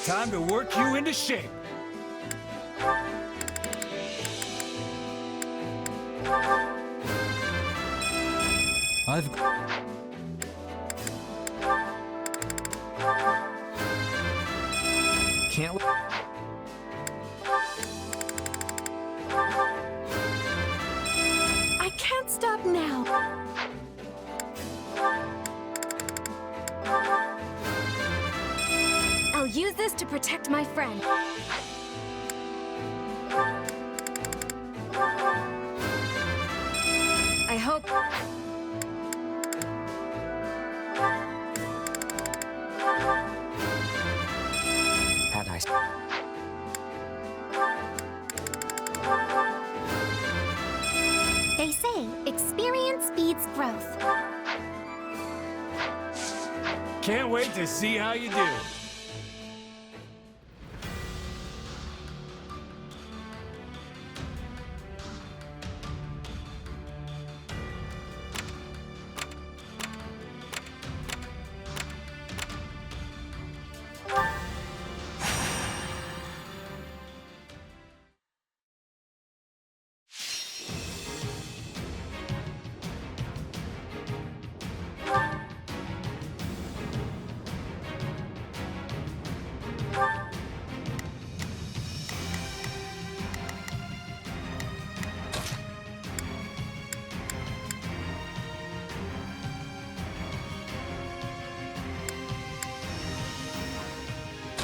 Time to work you into shape. Can't. I can't stop now. I'll use this to protect my friend. I hope... Had I... They say experience feeds growth. Can't wait to see how you do.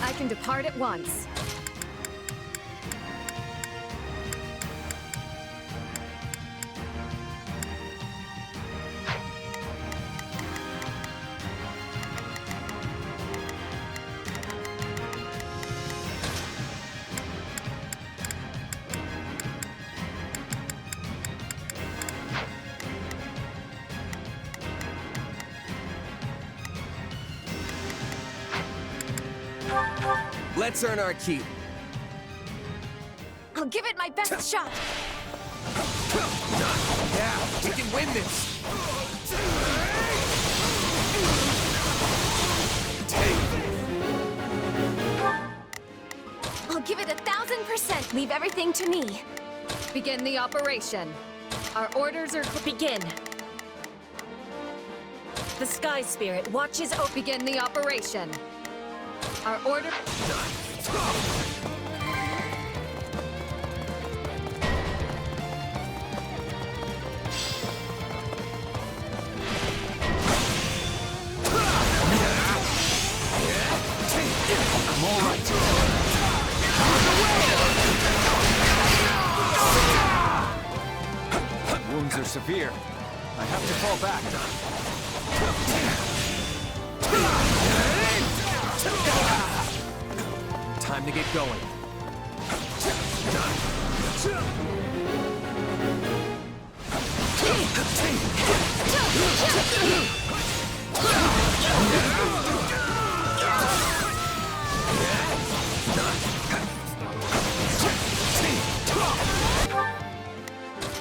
I can depart at once. Let's earn our keep. I'll give it my best shot. Yeah, we can win this. I'll give it 1,000%. Leave everything to me. Begin the operation. Our orders are... Begin. The Sky Spirit watches... Begin the operation. Our order... I'm all right. Wounds are severe. I have to fall back. Time to get going.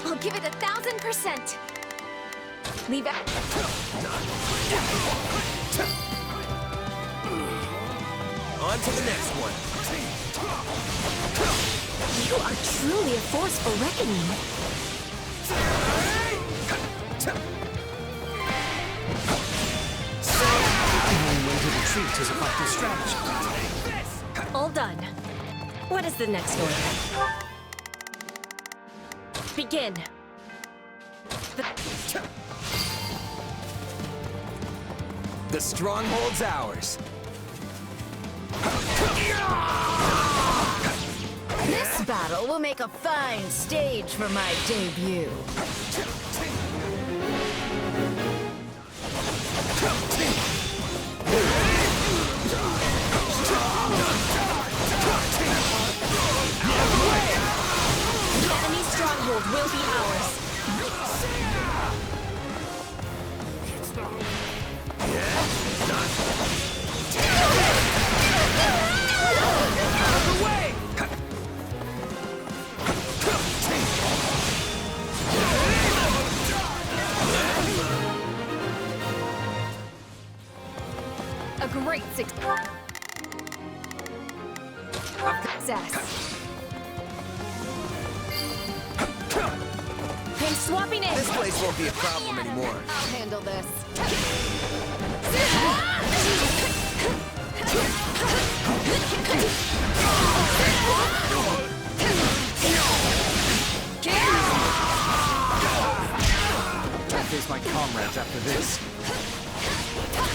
I'll give it 1,000%. Leave it... On to the next one. You are truly a force for reckoning. The only way to retreat is a vital strategy. All done. What is the next order? Begin. The stronghold's ours. This battle will make a fine stage for my debut. The enemy stronghold will be ours. A great success. Zest. I'm swapping in. This place won't be a problem anymore. I'll handle this. I'll face my comrades after this.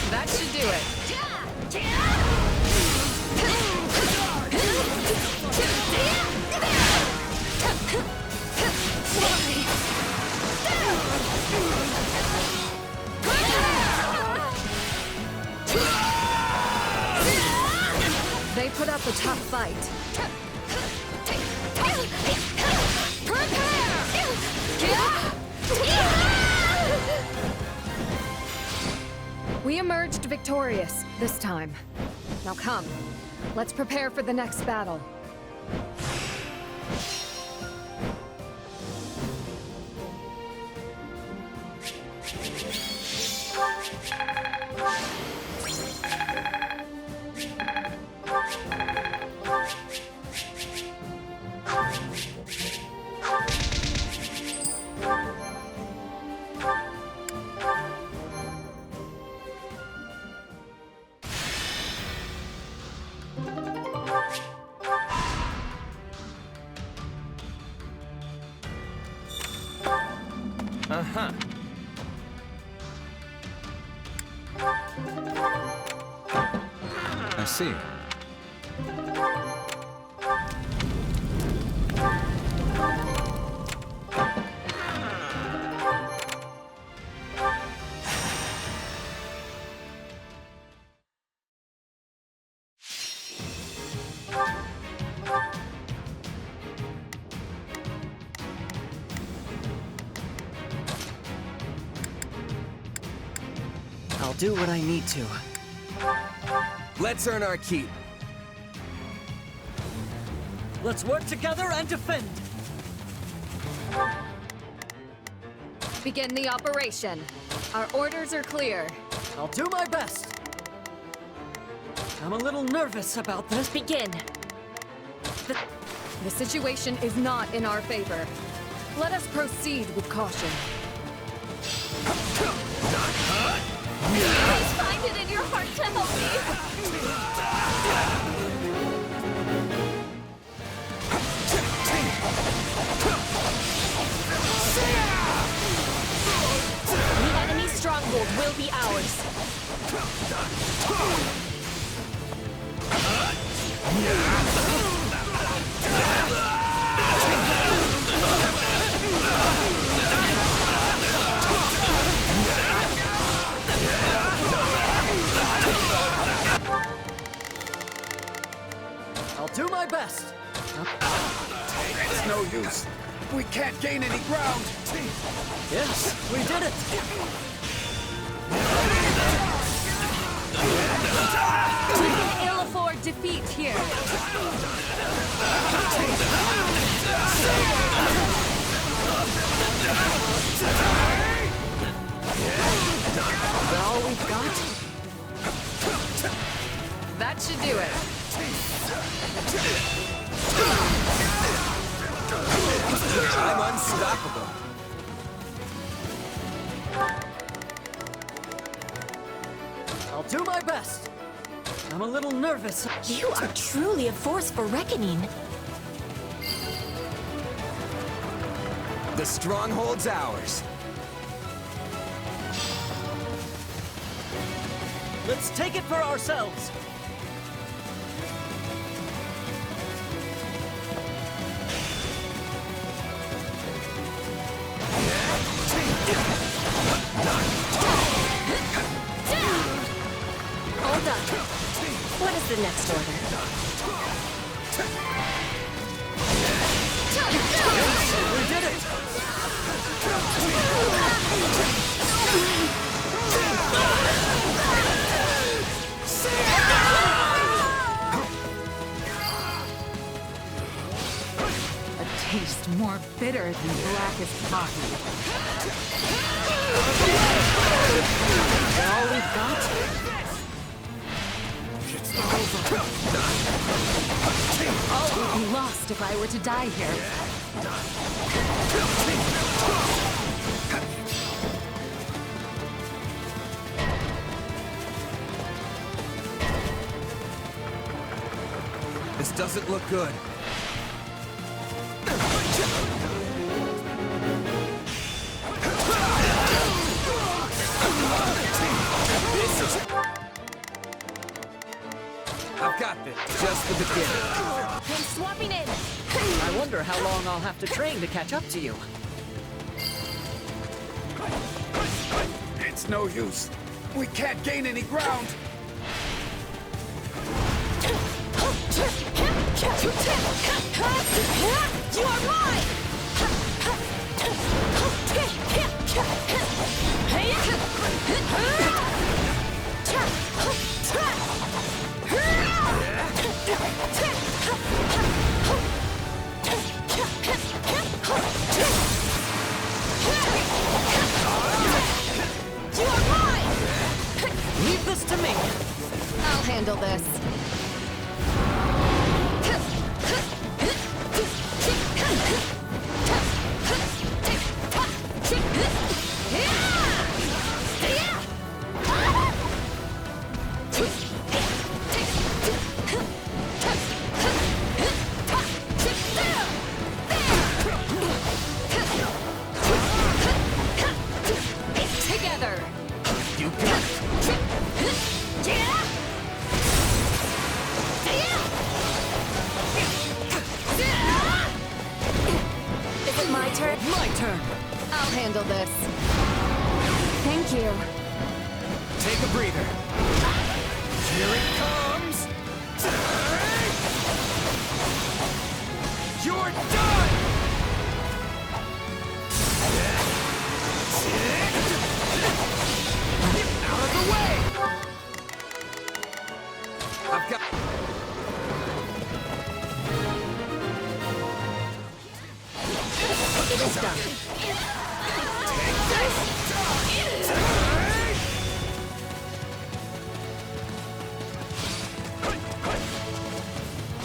That should do it. They put up a tough fight. We emerged victorious this time. Now come, let's prepare for the next battle. Uh-huh. I see. I'll do what I need to. Let's earn our keep. Let's work together and defend! Begin the operation. Our orders are clear. I'll do my best! I'm a little nervous about this. Begin. The situation is not in our favor. Let us proceed with caution. Please find it in your heart to help me. The enemy's stronghold will be ours. I'll do my best! It's no use. We can't gain any ground. Yes, we did it! We can ill afford defeat here. Is that all we've got? That should do it. I'm unstoppable. I'll do my best! I'm a little nervous. You are truly a force for reckoning. The stronghold's ours. Let's take it for ourselves! Hold up. What is the next order? We did it! A taste more bitter than blackest coffee. Is that all we've got? It's over. All would be lost if I were to die here. This doesn't look good. This is... I've got this. Just the beginning. I'm swapping in. I wonder how long I'll have to train to catch up to you. It's no use. We can't gain any ground. You are mine! You are mine! Leave this to me. I'll handle this. Together. You got it. Is it my turn? My turn. I'll handle this. Thank you. Take a breather. Here it comes! You're done! Out of the way! I've got... It is done.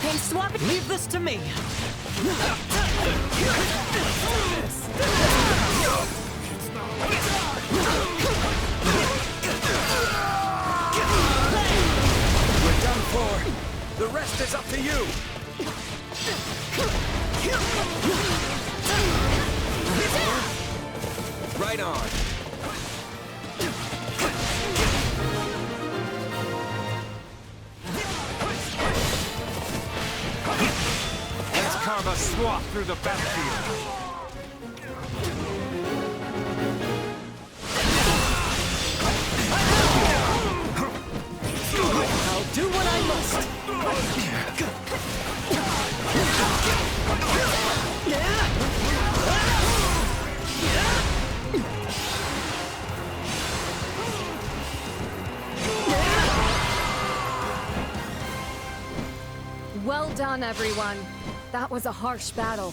I'm swapping. Leave this to me. We're done for. The rest is up to you. Right on. Let's carve a swath through the battlefield. I'll do what I must. Well done, everyone. That was a harsh battle.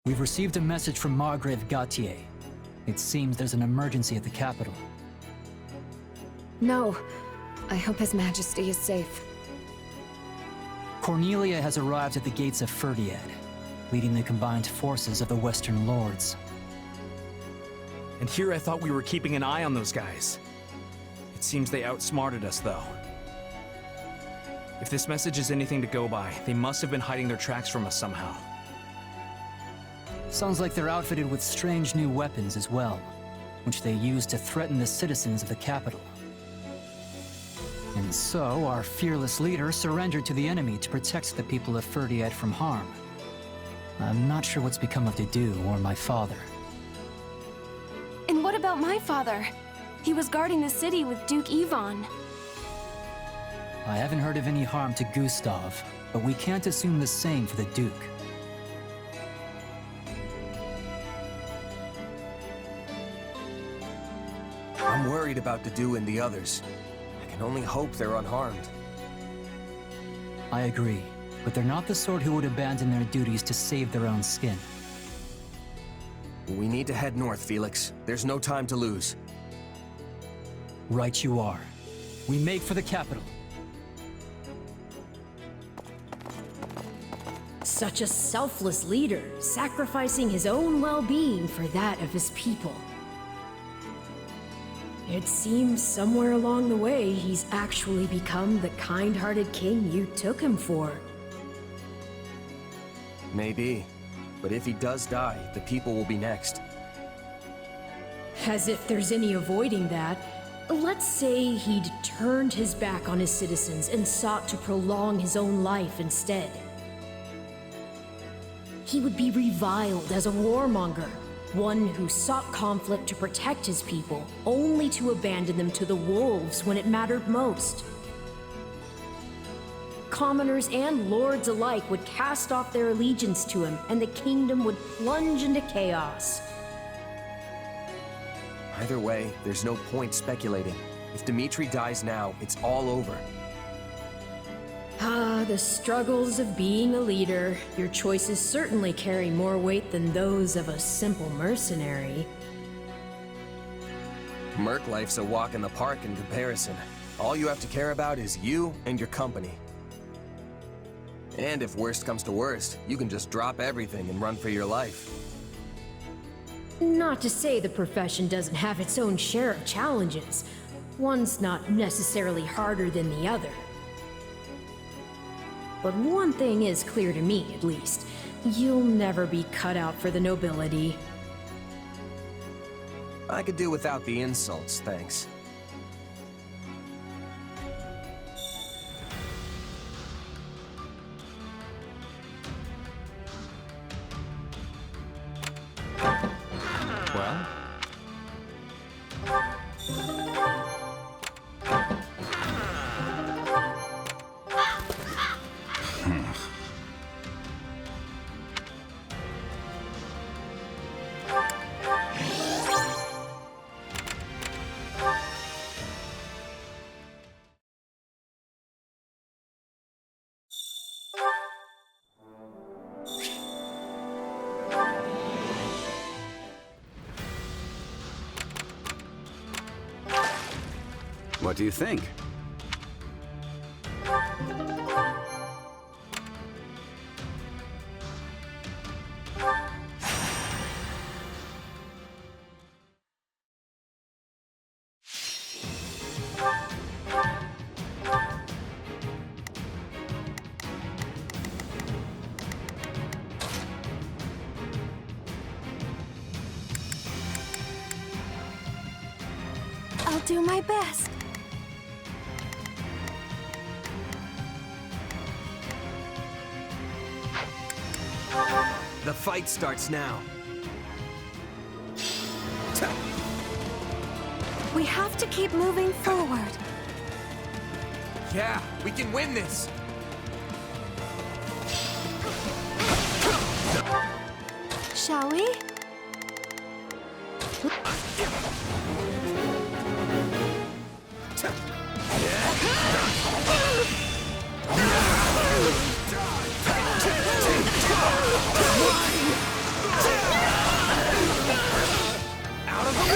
We've received a message from Margrave Gautier. It seems there's an emergency at the capital. No. I hope His Majesty is safe. Cornelia has arrived at the gates of Fhirdiad, leading the combined forces of the Western Lords. And here I thought we were keeping an eye on those guys. It seems they outsmarted us, though. If this message is anything to go by, they must have been hiding their tracks from us somehow. Sounds like they're outfitted with strange new weapons as well, which they use to threaten the citizens of the capital. And so, our fearless leader surrendered to the enemy to protect the people of Fhirdiad from harm. I'm not sure what's become of Dedu or my father. And what about my father? He was guarding the city with Duke Yvonne. I haven't heard of any harm to Gustav, but we can't assume the same for the Duke. I'm worried about Dedu and the others. I can only hope they're unharmed. I agree, but they're not the sort who would abandon their duties to save their own skin. We need to head north, Felix. There's no time to lose. Right you are. We make for the capital. Such a selfless leader, sacrificing his own well-being for that of his people. It seems somewhere along the way, he's actually become the kind-hearted king you took him for. Maybe. But if he does die, the people will be next. As if there's any avoiding that. Let's say he'd turned his back on his citizens and sought to prolong his own life instead. He would be reviled as a warmonger, one who sought conflict to protect his people, only to abandon them to the wolves when it mattered most. Commoners and lords alike would cast off their allegiance to him, and the kingdom would plunge into chaos. Either way, there's no point speculating. If Dmitri dies now, it's all over. Ah, the struggles of being a leader. Your choices certainly carry more weight than those of a simple mercenary. Merc life's a walk in the park in comparison. All you have to care about is you and your company. And if worst comes to worst, you can just drop everything and run for your life. Not to say the profession doesn't have its own share of challenges. One's not necessarily harder than the other. But one thing is clear to me, at least. You'll never be cut out for the nobility. I could do without the insults, thanks. Well? What do you think? I'll do my best. The fight starts now. We have to keep moving forward. Yeah, we can win this! Shall we? Out of the way!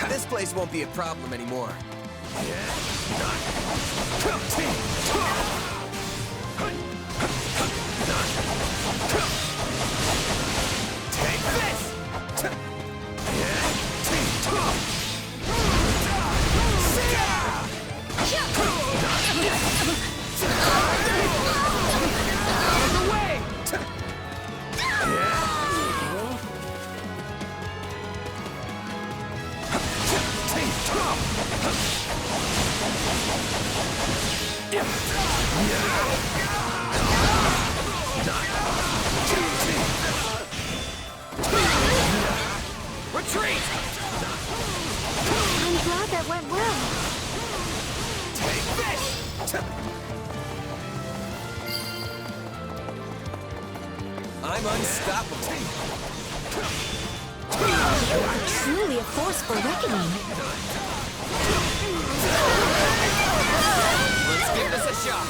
This place won't be a problem anymore. Take this! Out of the way! I'm unstoppable. You are truly a force for reckoning. Let's give this a shot.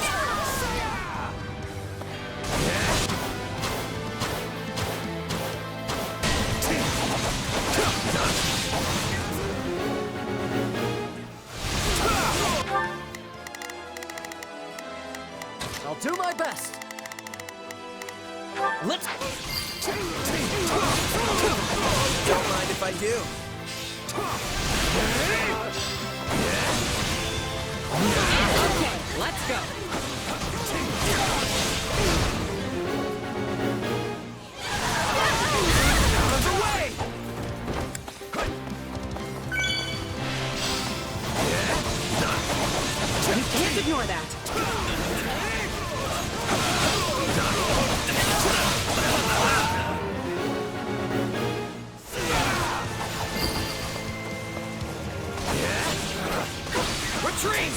I'll do my best. Let's... Don't mind if I do. Okay, let's go. Out of the way! You can't ignore that. Retreat!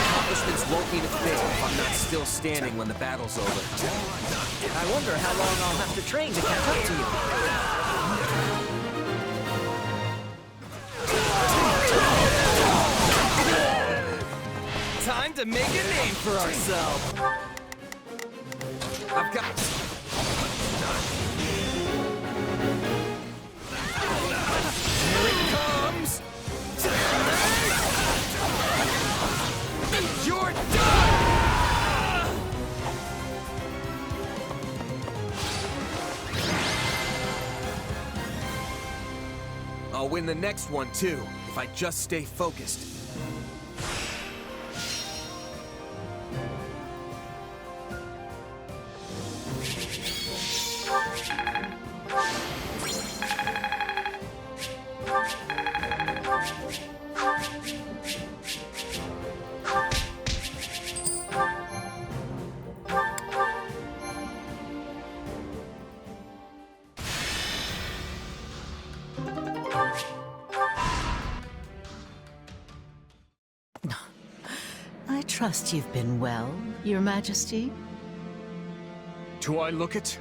Accomplishments won't be defeated if I'm not still standing when the battle's over. I wonder how long I'll have to train to catch up to you. Time to make a name for ourselves. I've got... Here it comes! You're done! I'll win the next one, too, if I just stay focused. I trust you've been well, Your Majesty. Do I look it?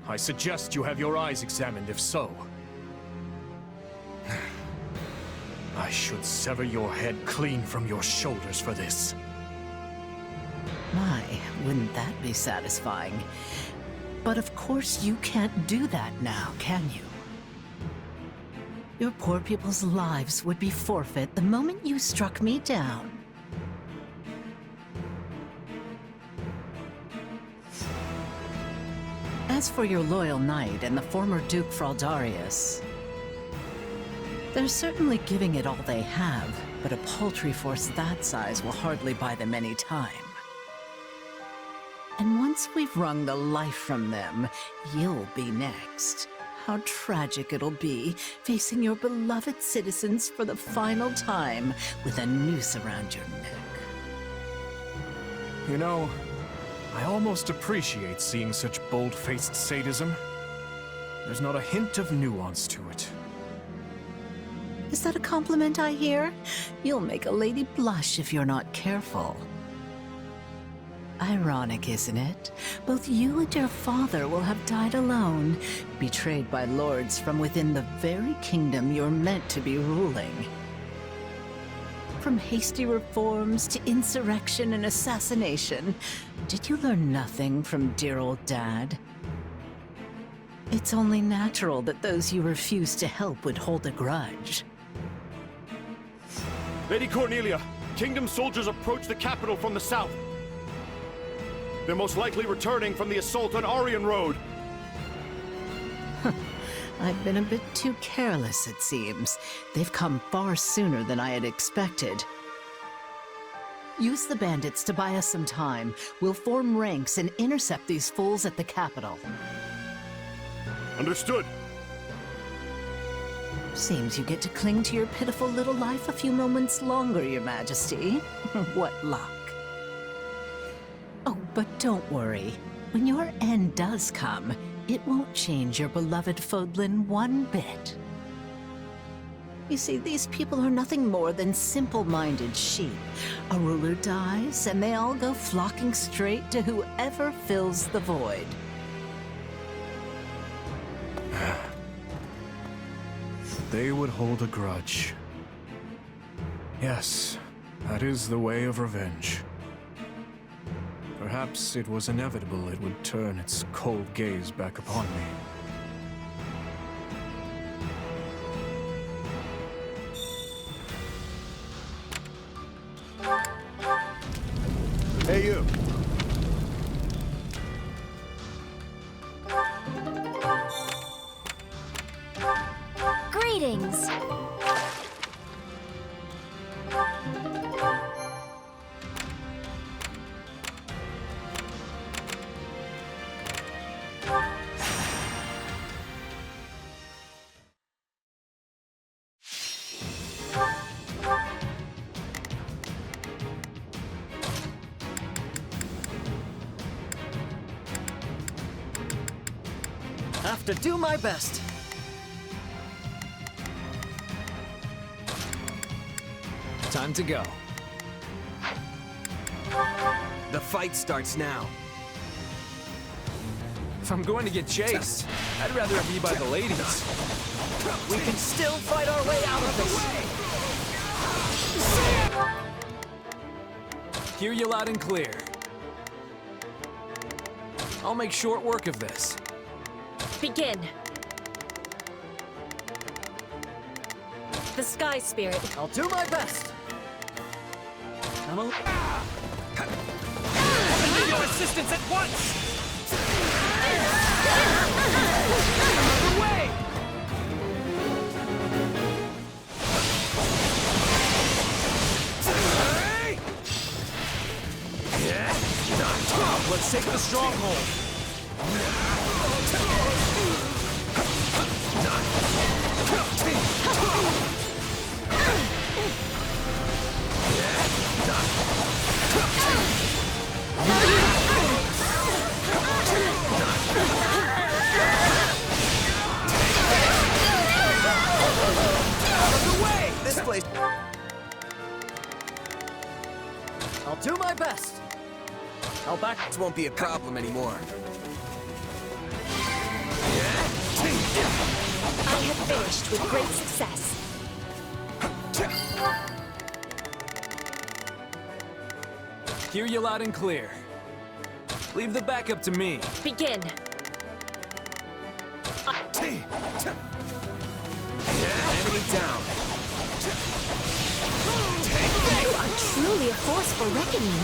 I suggest you have your eyes examined, if so. I should sever your head clean from your shoulders for this. My, wouldn't that be satisfying? But of course you can't do that now, can you? Your poor people's lives would be forfeit the moment you struck me down. As for your loyal knight and the former Duke Fraldarius, they're certainly giving it all they have, but a paltry force that size will hardly buy them any time. And once we've wrung the life from them, you'll be next. How tragic it'll be, facing your beloved citizens for the final time with a noose around your neck. You know, I almost appreciate seeing such bold-faced sadism. There's not a hint of nuance to it. Is that a compliment I hear? You'll make a lady blush if you're not careful. Ironic, isn't it? Both you and your father will have died alone, betrayed by lords from within the very kingdom you're meant to be ruling. From hasty reforms to insurrection and assassination, did you learn nothing from dear old Dad? It's only natural that those you refuse to help would hold a grudge. Lady Cornelia, Kingdom soldiers approach the capital from the south. They're most likely returning from the assault on Aryan Road. I've been a bit too careless, it seems. They've come far sooner than I had expected. Use the bandits to buy us some time. We'll form ranks and intercept these fools at the capital. Understood. Seems you get to cling to your pitiful little life a few moments longer, Your Majesty. What luck. Oh, but don't worry. When your end does come, It won't change your beloved Fodlan one bit. You see, these people are nothing more than simple-minded sheep. A ruler dies, and they all go flocking straight to whoever fills the void. They would hold a grudge. Yes, that is the way of revenge. Perhaps it was inevitable it would turn its cold gaze back upon me. Hey, you! Greetings! Have to do my best. Time to go. The fight starts now. If I'm going to get chased, I'd rather it be by the ladies. We can still fight our way out of this. Hear you loud and clear. I'll make short work of this. Begin. The Sky Spirit. I'll do my best. I'm a... I need your assistance at once! Away! Let's take the stronghold. This place... I'll do my best. I'll back... This won't be a problem anymore. I have finished with great success. Hear you loud and clear. Leave the backup to me. Begin. Enemy down. You are truly a force for reckoning.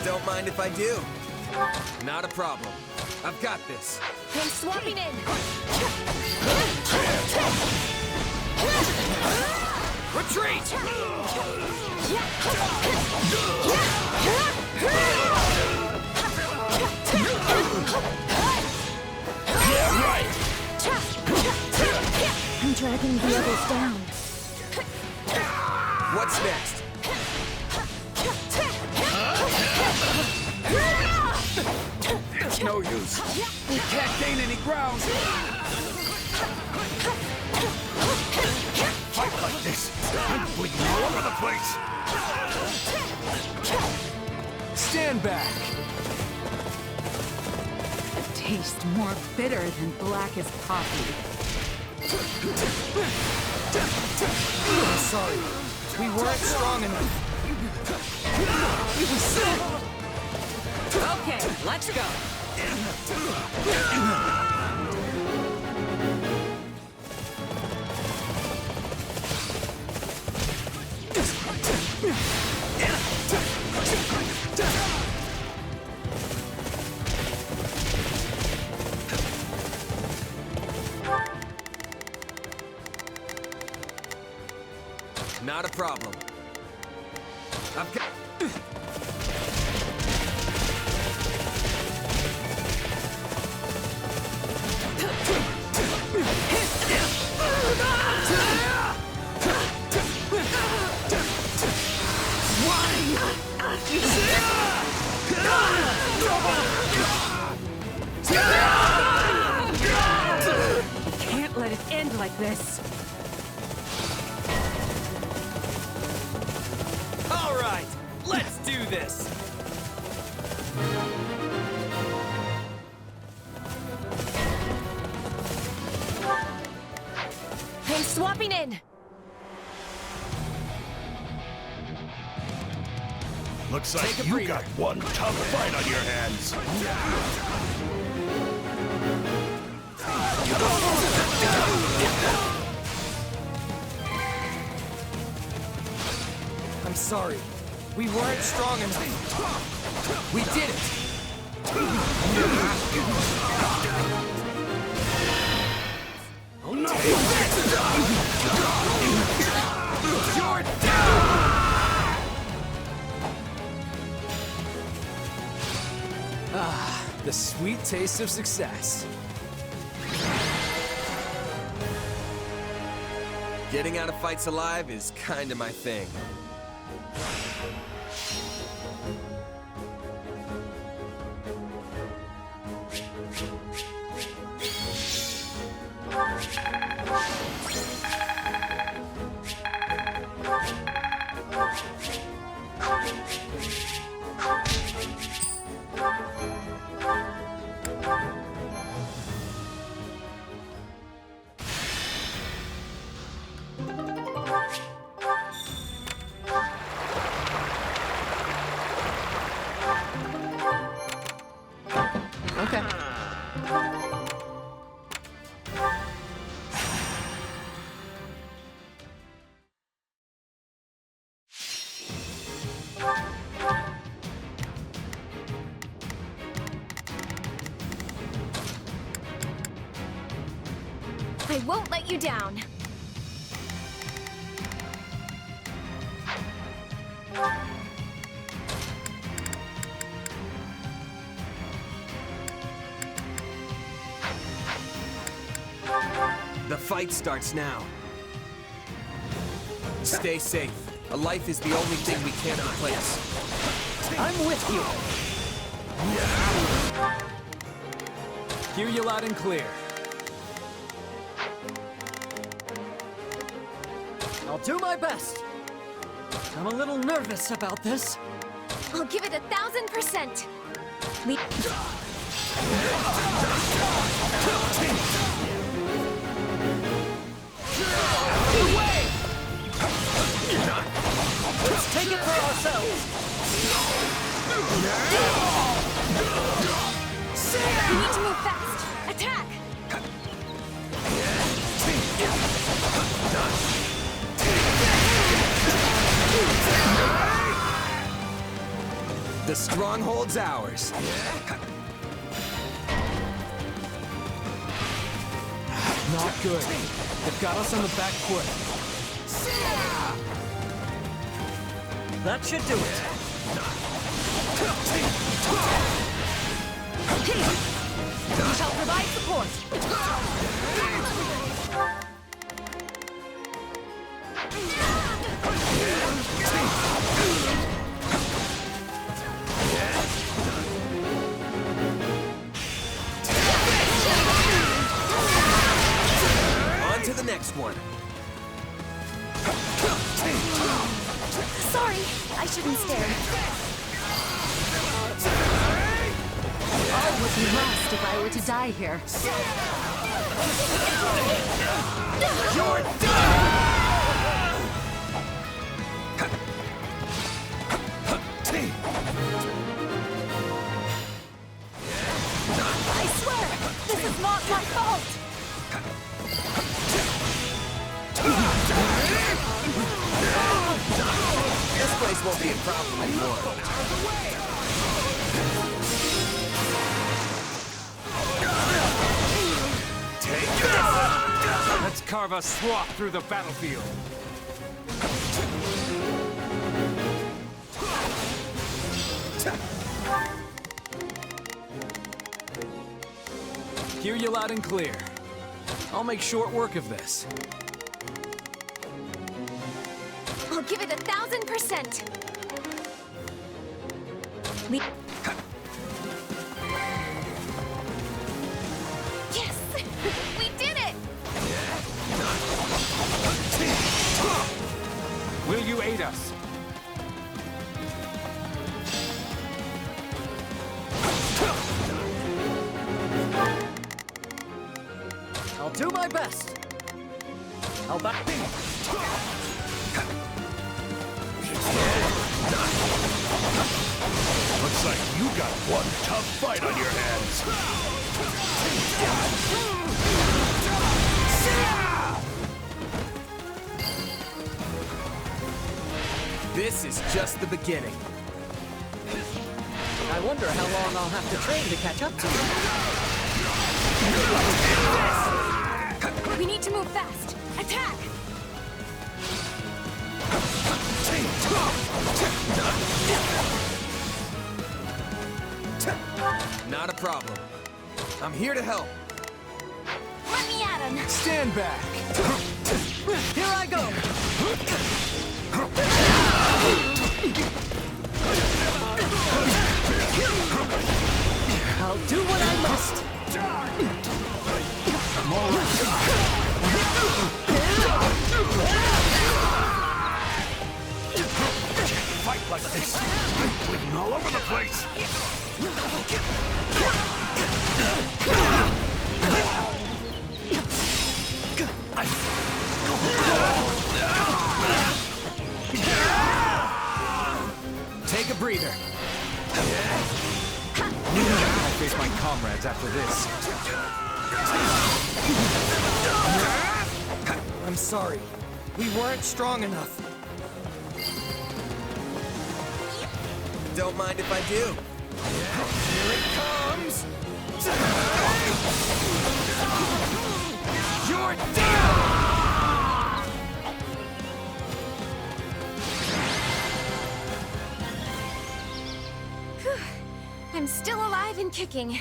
Don't mind if I do. Not a problem. I've got this. I'm swapping in. Retreat! I'm dragging the others down. What's next? It's no use. We can't gain any ground. Fight like this. I'm bleeding all over the place. Stand back. Taste more bitter than blackest coffee. I'm sorry. We weren't strong enough. Okay, let's go. Not a problem. I've got... Can't let it end like this. All right, let's do this. I'm swapping in. Looks like you got one tough fight on your hands. I'm sorry. We weren't strong enough. We did it. Oh no! You're down! Ah, the sweet taste of success. Getting out of fights alive is kinda my thing. Okay. I won't let you down. The fight starts now. Stay safe. A life is the only thing we can't replace. I'm with you. Hear you loud and clear. I'll do my best. I'm a little nervous about this. I'll give it 1,000%. We... Let's take it for ourselves. We need to move fast. Attack! The stronghold's ours. Not good. They've got us on the back foot. That should do it. We shall provide support. On to the next one. Sorry, I shouldn't stare. All would be lost if I were to die here. You're done! I swear, this is not my fault. This place won't be a problem anymore. Let's carve a swath through the battlefield. hear you loud and clear. I'll make short work of this. I'll give it 1,000%. Yes! We did it! Will you aid us? I'll do my best. I'll back me. Looks like you got one tough fight on your hands. This is just the beginning. I wonder how long I'll have to train to catch up to you. We need to move fast. Attack! Not a problem. I'm here to help. Let me at him! Stand back! Here I go! I'll do what I must. Fight like this. Bleeding all over the place. Take a breather. I'll face my comrades after this. I'm sorry. We weren't strong enough. Don't mind if I do. Here it comes. You're down! I'm still alive and kicking.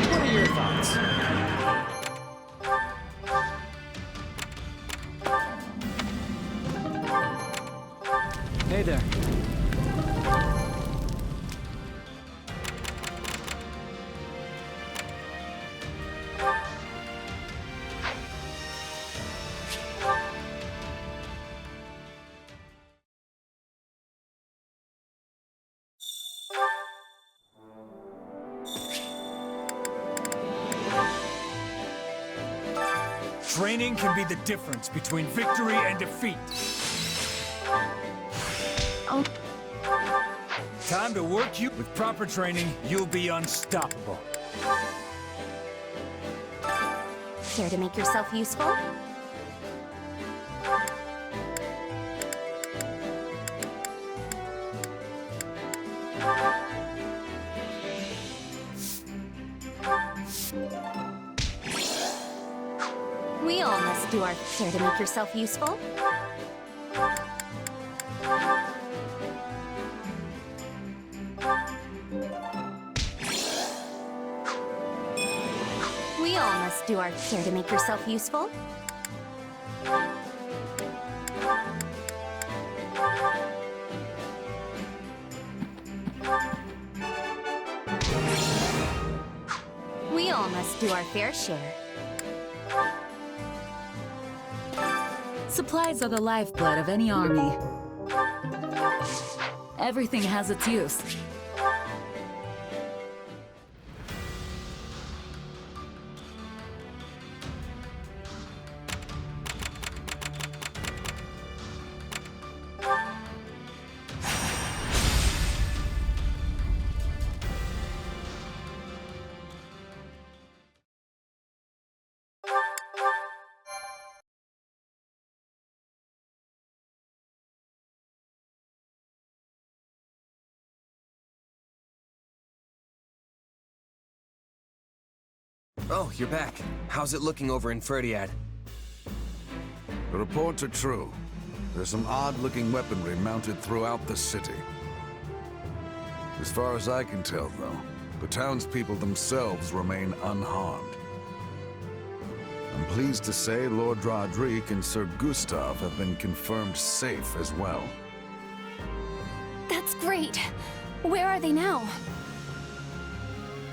What are your thoughts? Hey there. Training can be the difference between victory and defeat. Time to work you. With proper training, you'll be unstoppable. Care to make yourself useful? We all must do our care to make yourself useful. We all must do our care to make yourself useful. We all must do our fair share. Supplies are the lifeblood of any army. Everything has its use. Oh, you're back. How's it looking over in Fhirdiad? The reports are true. There's some odd-looking weaponry mounted throughout the city. As far as I can tell, though, the townspeople themselves remain unharmed. I'm pleased to say Lord Roderick and Sir Gustav have been confirmed safe as well. That's great. Where are they now?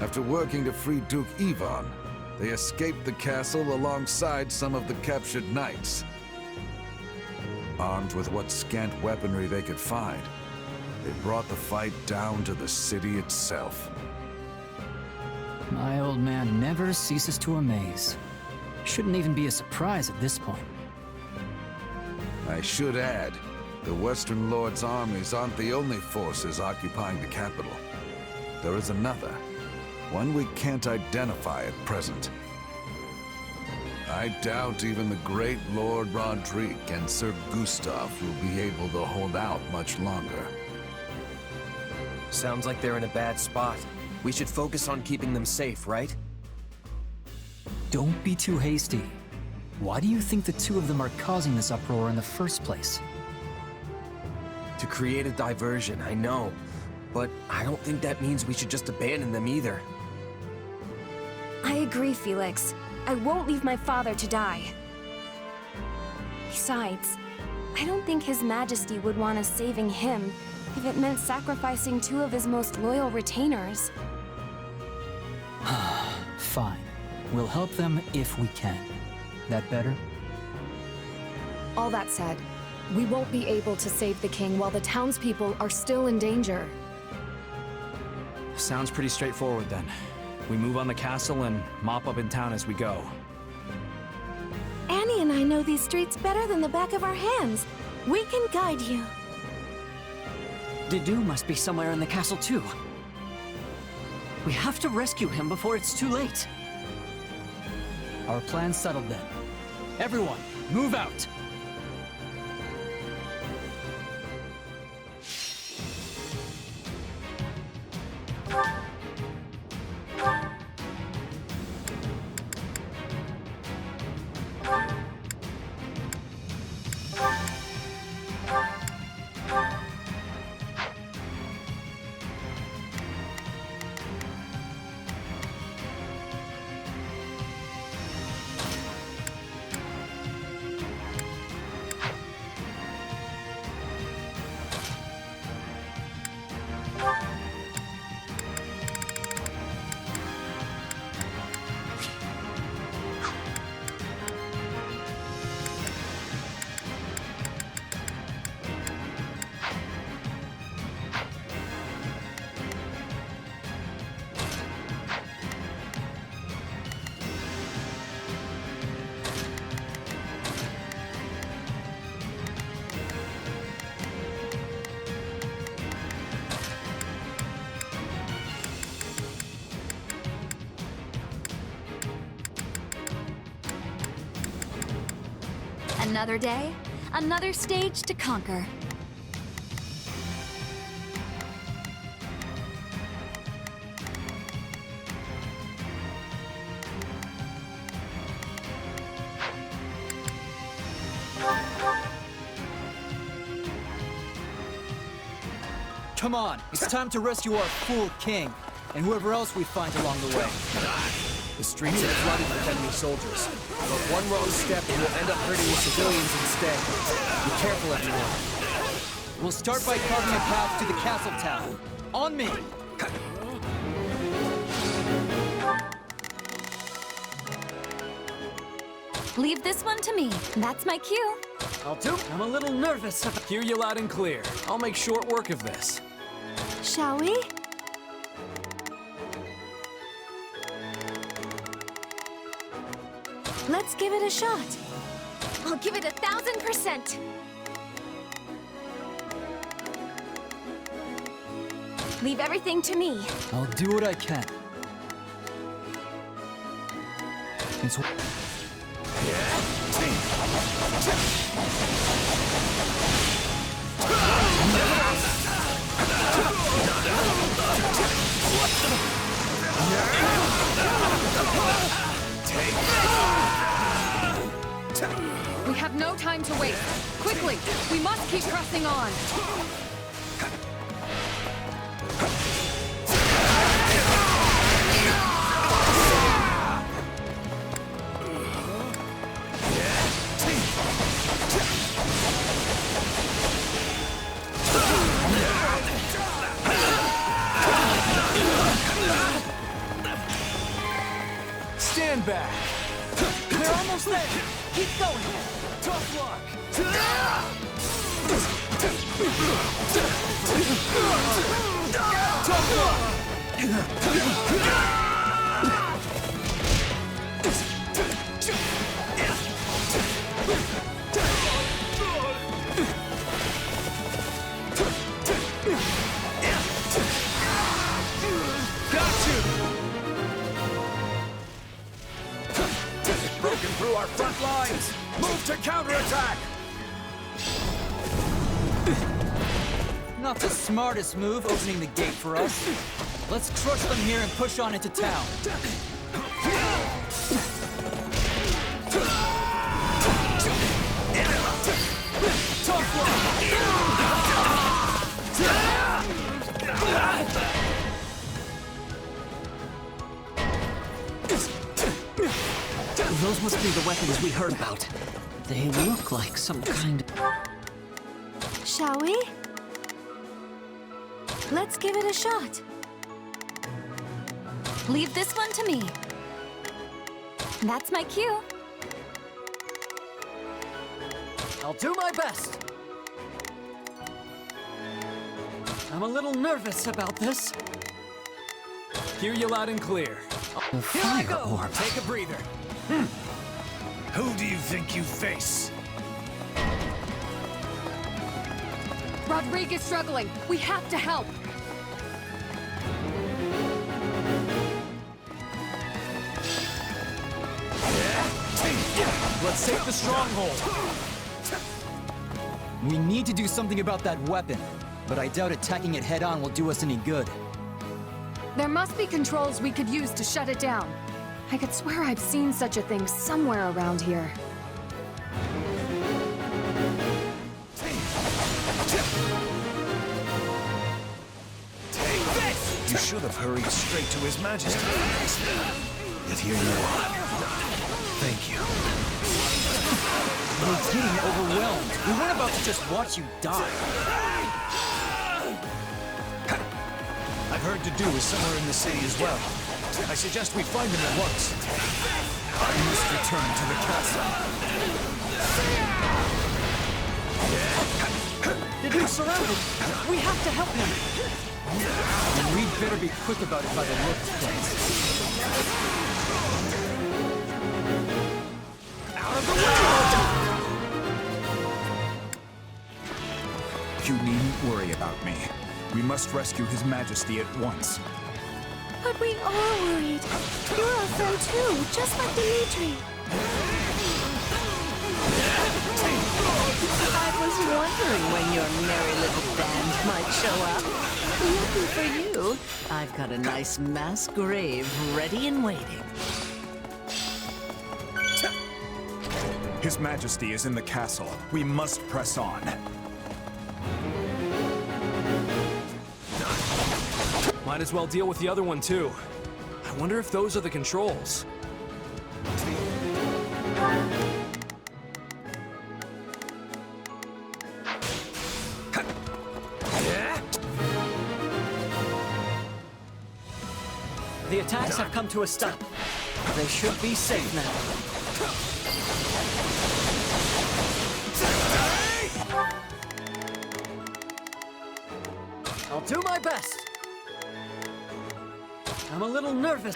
After working to free Duke Ivan, they escaped the castle alongside some of the captured knights. Armed with what scant weaponry they could find, they brought the fight down to the city itself. My old man never ceases to amaze. Shouldn't even be a surprise at this point. I should add, the Western Lord's armies aren't the only forces occupying the capital. There is another, one we can't identify at present. I doubt even the great Lord Roderick and Sir Gustav will be able to hold out much longer. Sounds like they're in a bad spot. We should focus on keeping them safe, right? Don't be too hasty. Why do you think the two of them are causing this uproar in the first place? To create a diversion, I know. But I don't think that means we should just abandon them either. I agree, Felix. I won't leave my father to die. Besides, I don't think His Majesty would want us saving him if it meant sacrificing two of his most loyal retainers. Fine. We'll help them if we can. That better? All that said, we won't be able to save the king while the townspeople are still in danger. Sounds pretty straightforward then. We move on the castle and mop up in town as we go. Annie and I know these streets better than the back of our hands. We can guide you. Dedu must be somewhere in the castle too. We have to rescue him before it's too late. Our plan's settled then. Everyone, move out! Another day, another stage to conquer. Come on, it's time to rescue our fool king, and whoever else we find along the way. The streets are flooded with enemy soldiers. But one wrong step and we'll end up hurting the civilians instead. Be careful, everyone. We'll start by carving a path to the castle town. On me! Leave this one to me. That's my cue. I'll do. I'm a little nervous. Hear you loud and clear. I'll make short work of this. Shall we? Let's give it a shot. I'll give it 1000%. Leave everything to me. I'll do what I can. It's... Keep pressing on. Stand back! They're almost there! Keep going! Tough luck! Tough Broken through our front lines! Move to counterattack! Not the smartest move, opening the gate for us. Let's crush them here and push on into town. Those must be the weapons we heard about. They look like some kind of... Shall we? Let's give it a shot. Leave this one to me. That's my cue. I'll do my best. I'm a little nervous about this. Hear you loud and clear. Here I go! Take a breather. Who do you think you face? Rodriguez struggling. We have to help. Let's take the stronghold. We need to do something about that weapon, but I doubt attacking it head-on will do us any good. There must be controls we could use to shut it down. I could swear I've seen such a thing somewhere around here. You should have hurried straight to His Majesty. Yet here you are. Thank you. We're getting overwhelmed. We weren't about to just watch you die. I've heard Dudu is somewhere in the city as well. I suggest we find him at once. I must return to the castle. Dudu's surrounded. We have to help him. And we'd better be quick about it by the look of things. Out of the way! You needn't worry about me. We must rescue His Majesty at once. But we are worried. You're our friend too, just like Dimitri. I was wondering when your merry little band might show up. Lucky for you, I've got a nice mass grave ready and waiting. His Majesty is in the castle. We must press on. Might as well deal with the other one, too. I wonder if those are the controls. The attacks have come to a stop. They should be safe now. I'll do my best. I'm a little nervous.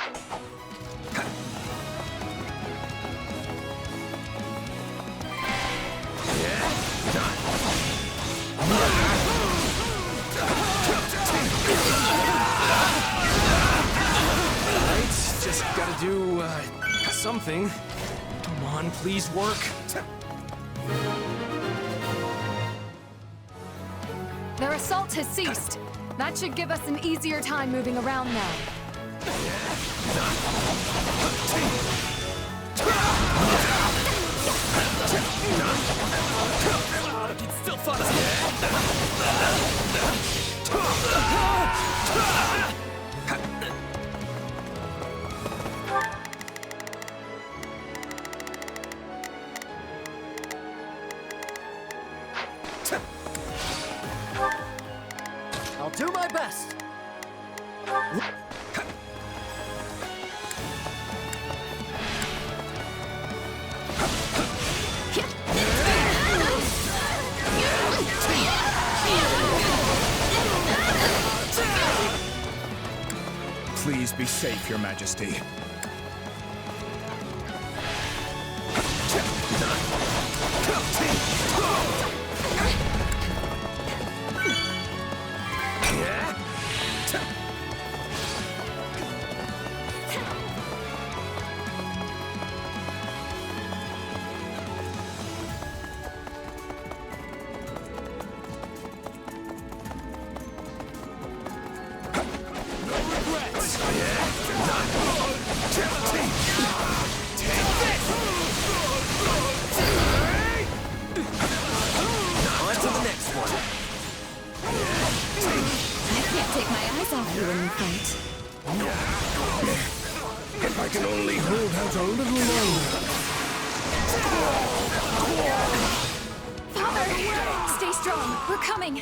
Just gotta do, something. Come on, please work. Their assault has ceased. That should give us an easier time moving around now. You'd still thought us. I'll do my best. Please be safe, Your Majesty. If I can only hold out a little longer. Father! Stay strong. We're coming.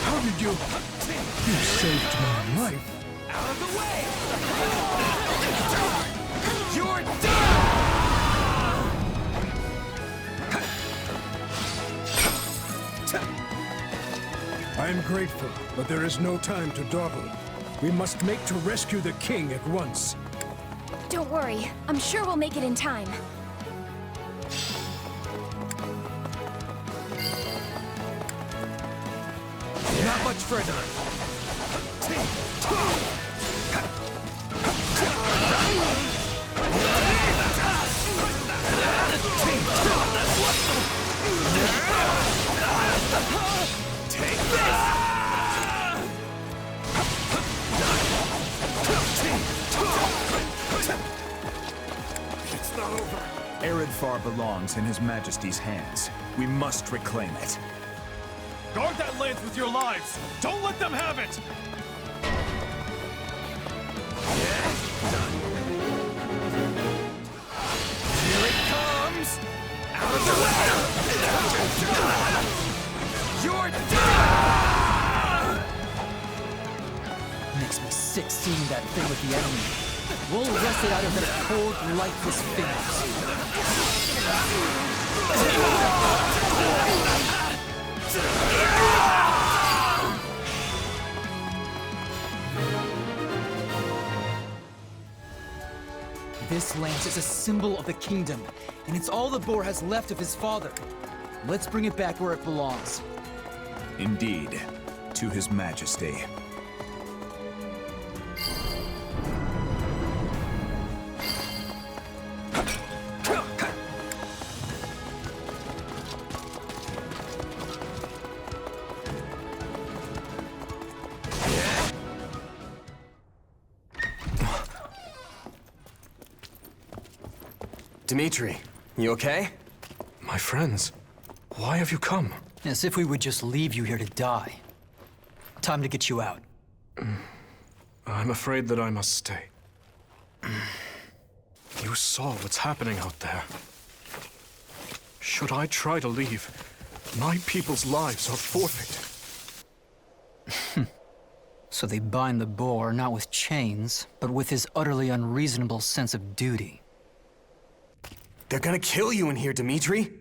How did you... You saved my life. Out of the way! You're done! I am grateful, but there is no time to dawdle. We must make to rescue the king at once. Don't worry. I'm sure we'll make it in time. Not much further. Take this! It's not over. Eredfar belongs in His Majesty's hands. We must reclaim it. Guard that lance with your lives! Don't let them have it! Here it comes! Out of the way! You're done! Makes me sick seeing that thing with the enemy. We'll wrest it out of their cold, lifeless fingers. This lance is a symbol of the kingdom, and it's all the boar has left of his father. Let's bring it back where it belongs. Indeed, to His Majesty. Dimitri, you okay? My friends, why have you come? As if we would just leave you here to die. Time to get you out. I'm afraid that I must stay. You saw what's happening out there. Should I try to leave, my people's lives are forfeit. So they bind the boar not with chains, but with his utterly unreasonable sense of duty. They're gonna kill you in here, Dimitri.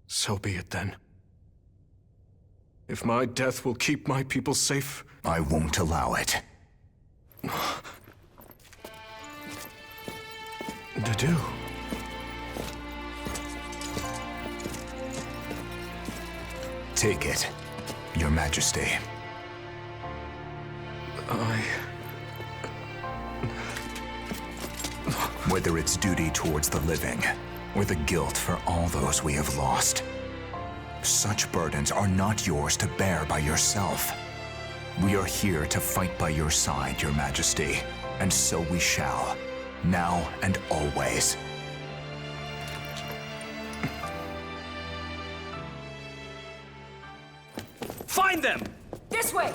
So be it then. If my death will keep my people safe, I won't allow it. Dedu. Take it, Your Majesty. whether it's duty towards the living, or the guilt for all those we have lost. Such burdens are not yours to bear by yourself. We are here to fight by your side, Your Majesty, and so we shall, now and always. Find them! This way!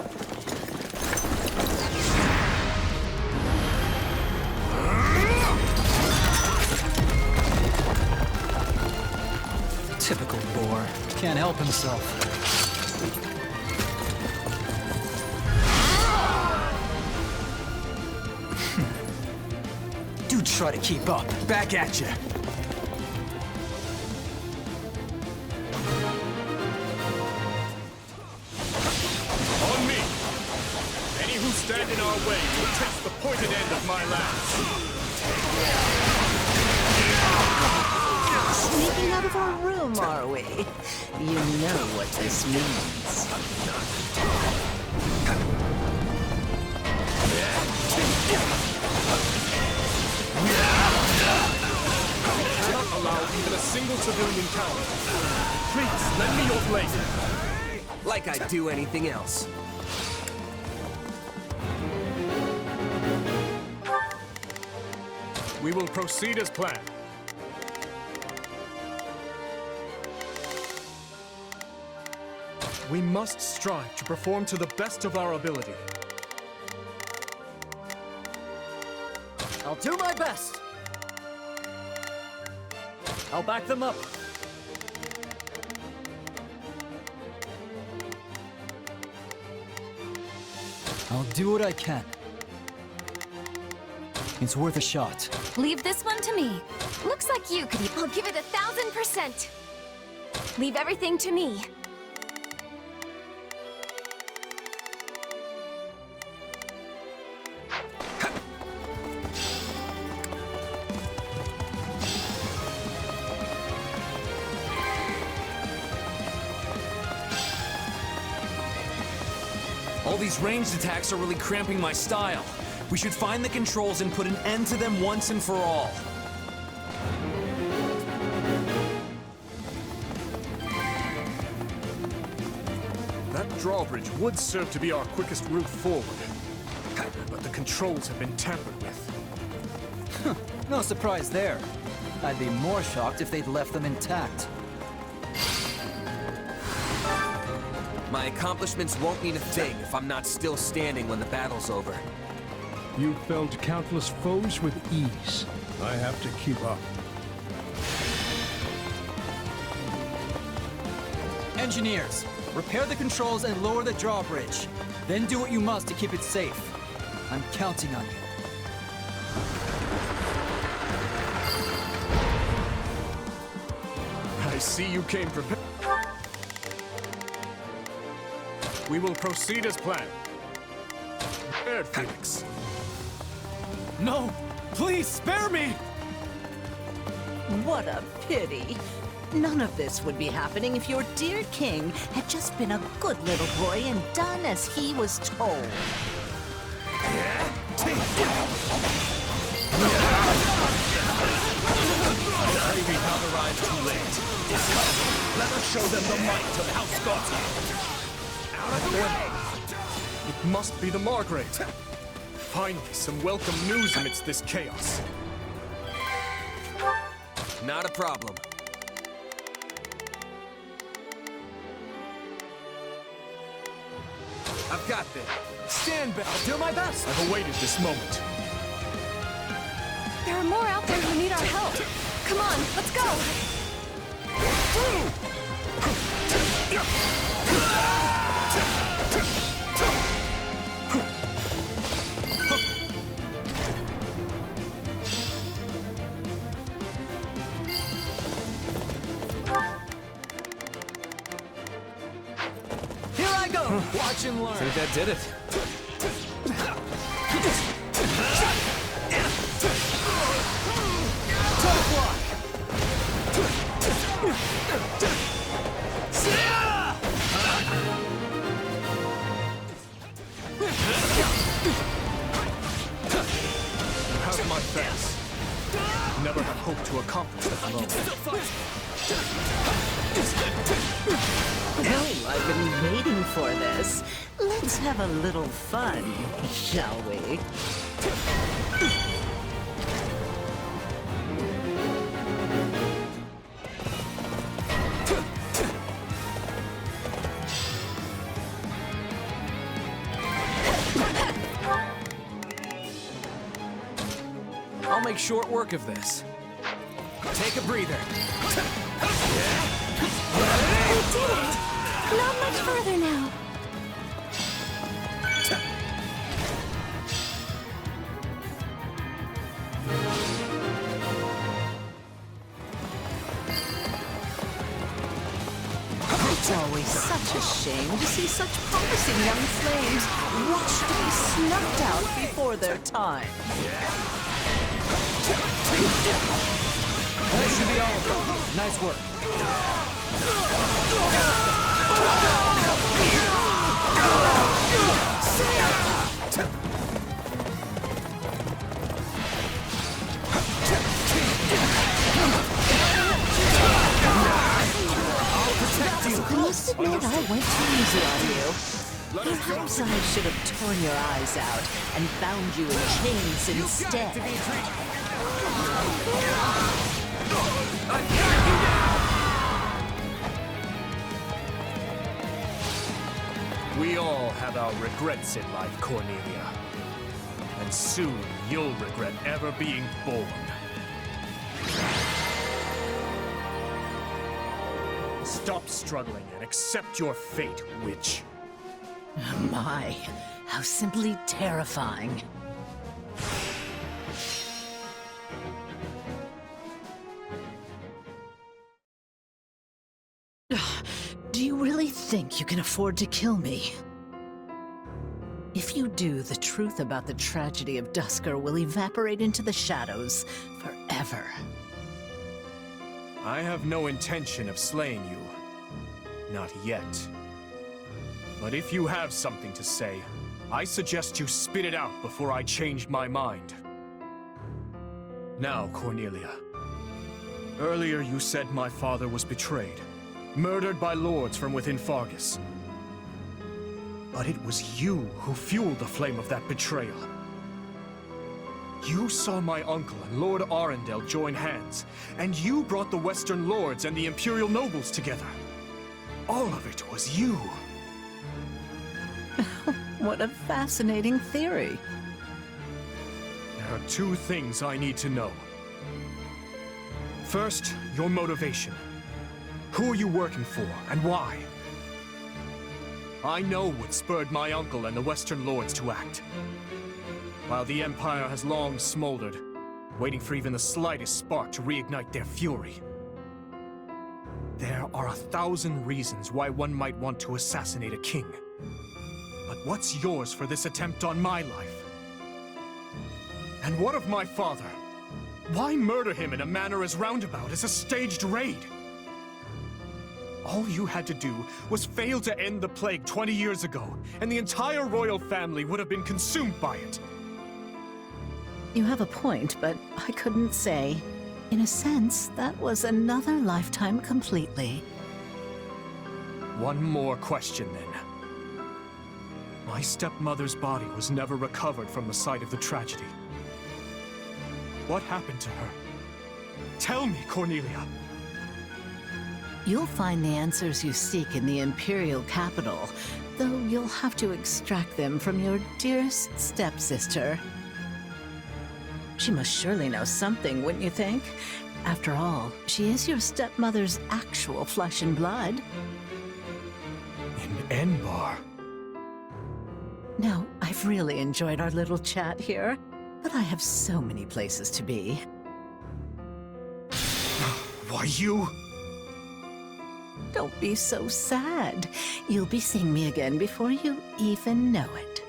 Typical boar. Can't help himself. Do try to keep up. Back at you. On me! Any who stand in our way will taste the pointed end of my lance. Sneaking out of our room, are we? You know what this means. I cannot allow even a single civilian encounter. Please, lend me your blade. Like I'd do anything else. We will proceed as planned. We must strive to perform to the best of our ability. I'll do my best. I'll back them up. I'll do what I can. It's worth a shot. Leave this one to me. Looks like you could. I'll give it 1000%. Leave everything to me. All these ranged attacks are really cramping my style. We should find the controls and put an end to them once and for all. That drawbridge would serve to be our quickest route forward. But the controls have been tampered with. No surprise there. I'd be more shocked if they'd left them intact. My accomplishments won't mean a thing if I'm not still standing when the battle's over. You've felled countless foes with ease. I have to keep up. Engineers, repair the controls and lower the drawbridge. Then do what you must to keep it safe. I'm counting on you. I see you came prepared. We will proceed as planned. Prepared, Phoenix. No! Please, spare me! What a pity. None of this would be happening if your dear king had just been a good little boy and done as he was told. Maybe not arrived too late. Let us show them the might of House Gotham. Out of the way! It must be the Margrave. Finally, some welcome news amidst this chaos. Not a problem. I've got this. Stand back. I'll do my best. I've awaited this moment. There are more out there who need our help. Come on, let's go! Here I go! Watch and learn. I think that did it. Have my thanks. accomplished at the moment. Oh, I've been waiting for this. Let's have a little fun, shall we? I'll make short work of this. Take a breather. We did it! Not much further now. It's always such a shame to see such promising young flames watched to be snuffed out before their time. That should be all of them. Nice work. I must admit I went too easy on you. Perhaps I should have torn your eyes out and bound you in chains instead. We all have our regrets in life, Cornelia. And soon you'll regret ever being born. Stop struggling and accept your fate, witch. My, how simply terrifying. Do you really think you can afford to kill me? If you do, the truth about the tragedy of Duscur will evaporate into the shadows forever. I have no intention of slaying you. Not yet. But if you have something to say, I suggest you spit it out before I change my mind. Now, Cornelia. Earlier you said my father was betrayed, murdered by lords from within Fargus. But it was you who fueled the flame of that betrayal. You saw my uncle and Lord Arundel join hands, and you brought the Western Lords and the Imperial nobles together. All of it was you. What a fascinating theory. There are two things I need to know. First, your motivation. Who are you working for, and why? I know what spurred my uncle and the Western Lords to act. While the Empire has long smoldered, waiting for even the slightest spark to reignite their fury. There are 1,000 reasons why one might want to assassinate a king. But what's yours for this attempt on my life? And what of my father? Why murder him in a manner as roundabout as a staged raid? All you had to do was fail to end the plague 20 years ago, and the entire royal family would have been consumed by it. You have a point, but I couldn't say. In a sense, that was another lifetime completely. One more question, then. My stepmother's body was never recovered from the site of the tragedy. What happened to her? Tell me, Cornelia. You'll find the answers you seek in the Imperial capital, though you'll have to extract them from your dearest stepsister. She must surely know something, wouldn't you think? After all, she is your stepmother's actual flesh and blood. In Enbar. Now, I've really enjoyed our little chat here, but I have so many places to be. Why, you? Don't be so sad. You'll be seeing me again before you even know it.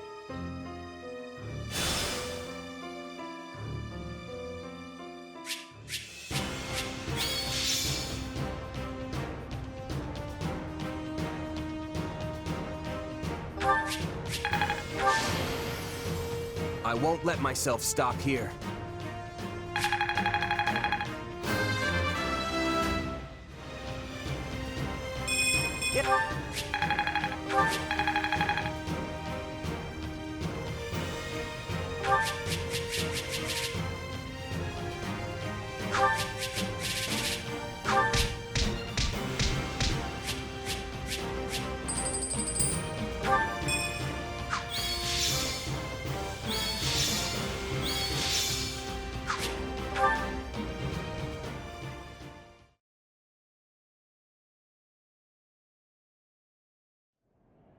I won't let myself stop here.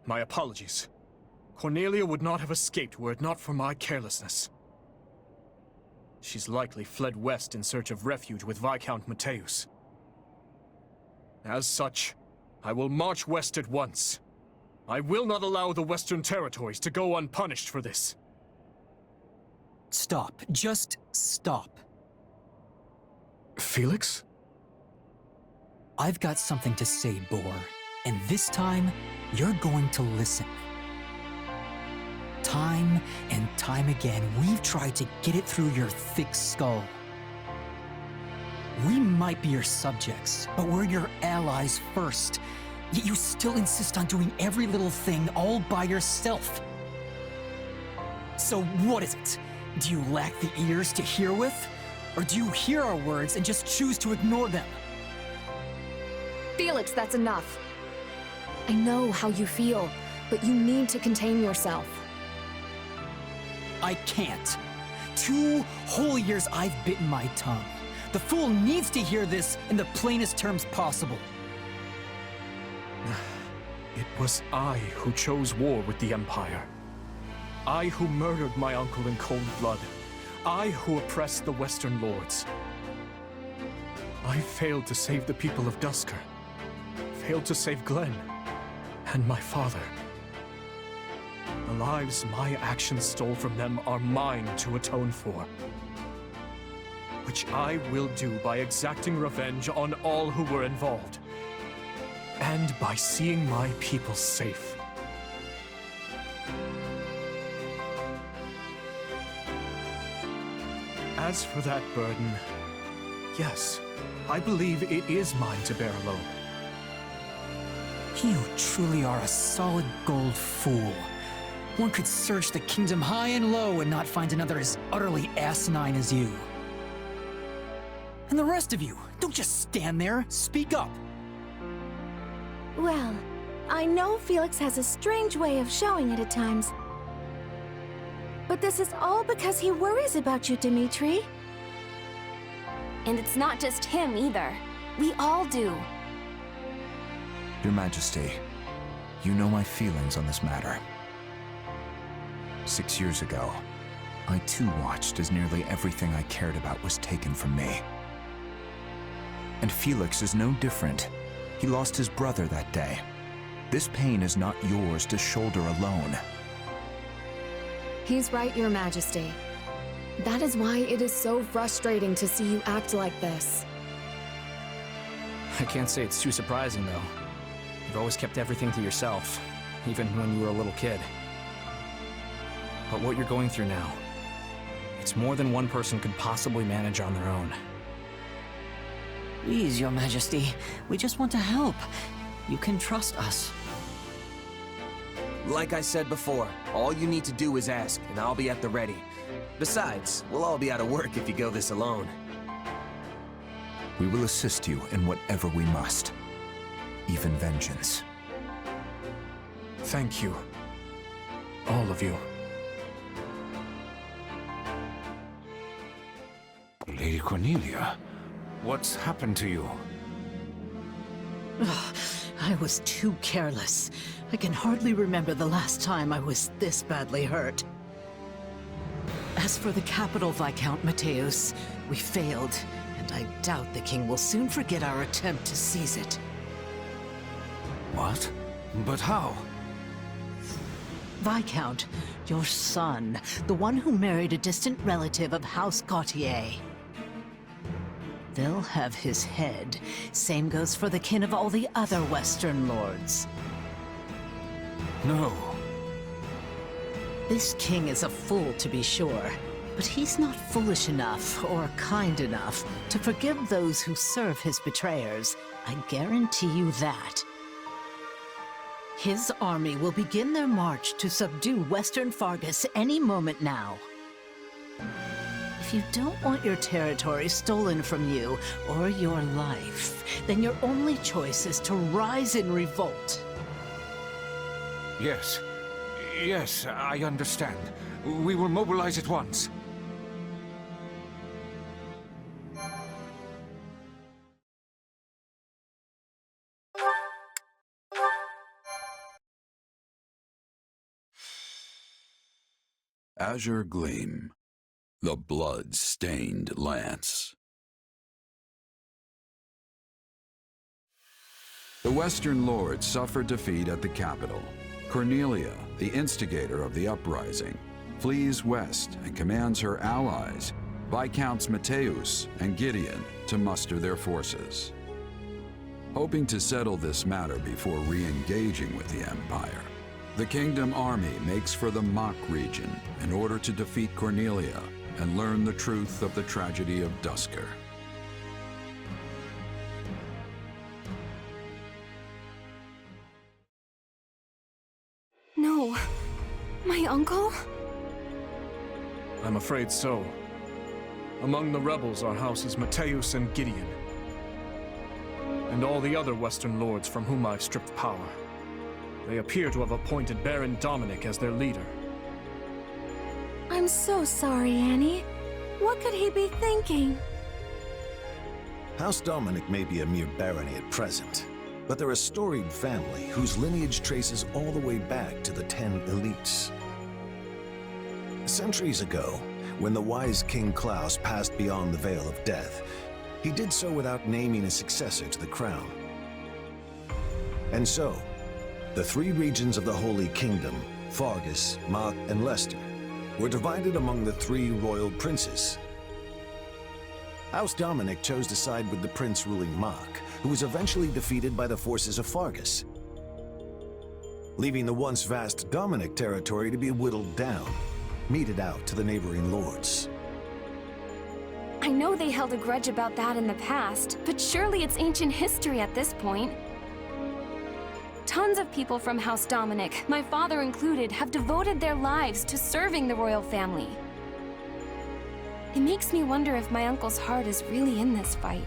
My apologies. Cornelia would not have escaped were it not for my carelessness. She's likely fled west in search of refuge with Viscount Mateus. As such, I will march west at once. I will not allow the Western territories to go unpunished for this. Stop. Just stop. Felix? I've got something to say, Boar. And this time, you're going to listen. Time and time again, we've tried to get it through your thick skull. We might be your subjects, but we're your allies first. Yet you still insist on doing every little thing all by yourself. So what is it? Do you lack the ears to hear with? Or do you hear our words and just choose to ignore them? Felix, that's enough. I know how you feel, but you need to contain yourself. I can't. 2 whole years I've bitten my tongue. The fool needs to hear this in the plainest terms possible. It was I who chose war with the Empire. I who murdered my uncle in cold blood. I who oppressed the Western Lords. I failed to save the people of Duscur. Failed to save Glenn. And my father. The lives my actions stole from them are mine to atone for. Which I will do by exacting revenge on all who were involved. And by seeing my people safe. As for that burden, yes, I believe it is mine to bear alone. You truly are a solid gold fool. One could search the kingdom high and low and not find another as utterly asinine as you. And the rest of you, don't just stand there, speak up. Well, I know Felix has a strange way of showing it at times. But this is all because he worries about you, Dimitri. And it's not just him either. We all do. Your Majesty, you know my feelings on this matter. 6 years ago, I too watched as nearly everything I cared about was taken from me. And Felix is no different. He lost his brother that day. This pain is not yours to shoulder alone. He's right, Your Majesty. That is why it is so frustrating to see you act like this. I can't say it's too surprising, though. You've always kept everything to yourself, even when you were a little kid. But what you're going through now, it's more than one person could possibly manage on their own. Please, Your Majesty. We just want to help. You can trust us. Like I said before, all you need to do is ask, and I'll be at the ready. Besides, we'll all be out of work if you go this alone. We will assist you in whatever we must. Even vengeance. Thank you. All of you. Lady Cornelia, what's happened to you? I was too careless. I can hardly remember the last time I was this badly hurt. As for the capital, Viscount Mateus, we failed, and I doubt the king will soon forget our attempt to seize it. What? But how? Viscount, your son, the one who married a distant relative of House Gautier. They'll have his head. Same goes for the kin of all the other Western lords. No. This king is a fool, to be sure, but he's not foolish enough or kind enough to forgive those who serve his betrayers. I guarantee you that. His army will begin their march to subdue Western Fargus any moment now. If you don't want your territory stolen from you, or your life, then your only choice is to rise in revolt. Yes. Yes, I understand. We will mobilize at once. Azure Gleam. The blood-stained lance. The Western Lords suffered defeat at the capital. Cornelia, the instigator of the uprising, flees west and commands her allies, Viscounts Mateus and Gideon, to muster their forces. Hoping to settle this matter before re-engaging with the Empire, the Kingdom Army makes for the Mach region in order to defeat Cornelia and learn the truth of the tragedy of Duscur. No. My uncle? I'm afraid so. Among the rebels are houses Mateus and Gideon, and all the other Western Lords from whom I've stripped power. They appear to have appointed Baron Dominic as their leader. I'm so sorry, Annie. What could he be thinking? House Dominic may be a mere barony at present, but they're a storied family whose lineage traces all the way back to the 10 elites. Centuries ago, when the wise King Klaus passed beyond the Veil of Death, he did so without naming a successor to the crown. And so, the three regions of the Holy Kingdom, Fargus, Mach, and Leicester, were divided among the three royal princes. House Dominic chose to side with the prince ruling Mach, who was eventually defeated by the forces of Fargus, leaving the once vast Dominic territory to be whittled down, meted out to the neighboring lords. I know they held a grudge about that in the past, but surely it's ancient history at this point. Tons of people from House Dominic, my father included, have devoted their lives to serving the royal family. It makes me wonder if my uncle's heart is really in this fight.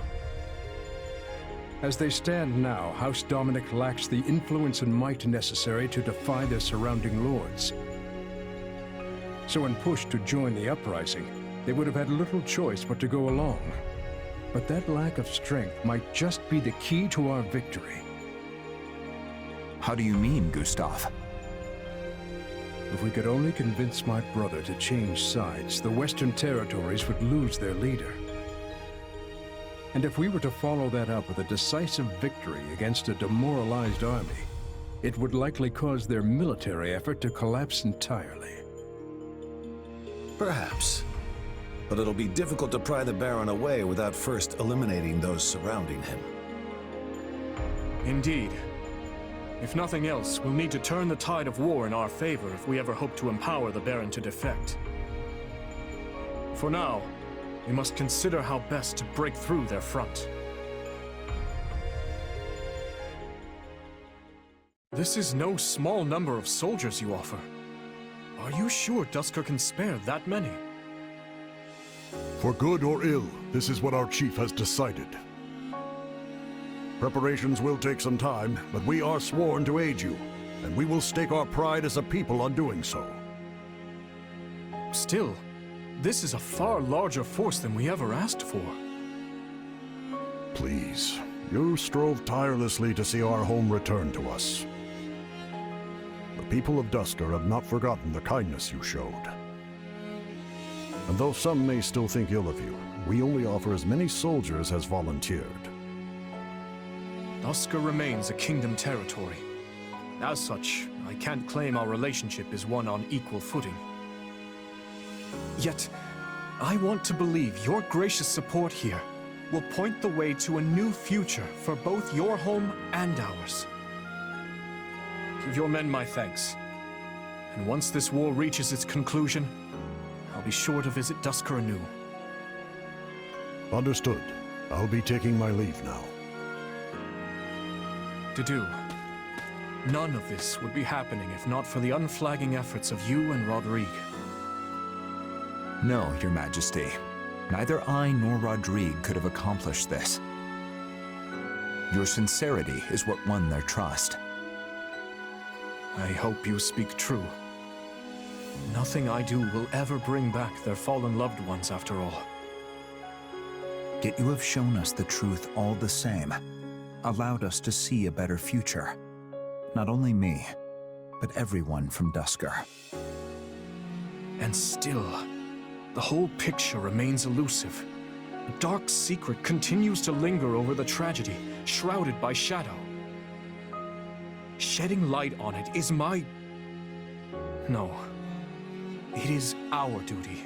As they stand now, House Dominic lacks the influence and might necessary to defy their surrounding lords. So when pushed to join the uprising, they would have had little choice but to go along. But that lack of strength might just be the key to our victory. How do you mean, Gustav? If we could only convince my brother to change sides, the Western territories would lose their leader. And if we were to follow that up with a decisive victory against a demoralized army, it would likely cause their military effort to collapse entirely. Perhaps. But it'll be difficult to pry the Baron away without first eliminating those surrounding him. Indeed. If nothing else, we'll need to turn the tide of war in our favor if we ever hope to empower the Baron to defect. For now, we must consider how best to break through their front. This is no small number of soldiers you offer. Are you sure Duscur can spare that many? For good or ill, this is what our chief has decided. Preparations will take some time, but we are sworn to aid you, and we will stake our pride as a people on doing so. Still, this is a far larger force than we ever asked for. Please, you strove tirelessly to see our home return to us. The people of Duscur have not forgotten the kindness you showed. And though some may still think ill of you, we only offer as many soldiers as volunteered. Duscur remains a kingdom territory. As such, I can't claim our relationship is one on equal footing. Yet, I want to believe your gracious support here will point the way to a new future for both your home and ours. Give your men my thanks. And once this war reaches its conclusion, I'll be sure to visit Duscur anew. Understood. I'll be taking my leave now. To do. None of this would be happening if not for the unflagging efforts of you and Rodrigue. No, Your Majesty. Neither I nor Rodrigue could have accomplished this. Your sincerity is what won their trust. I hope you speak true. Nothing I do will ever bring back their fallen loved ones after all. Yet you have shown us the truth all the same, allowed us to see a better future. Not only me, but everyone from Duscur. And still, the whole picture remains elusive. A dark secret continues to linger over the tragedy, shrouded by shadow. Shedding light on it is my... No. It is our duty.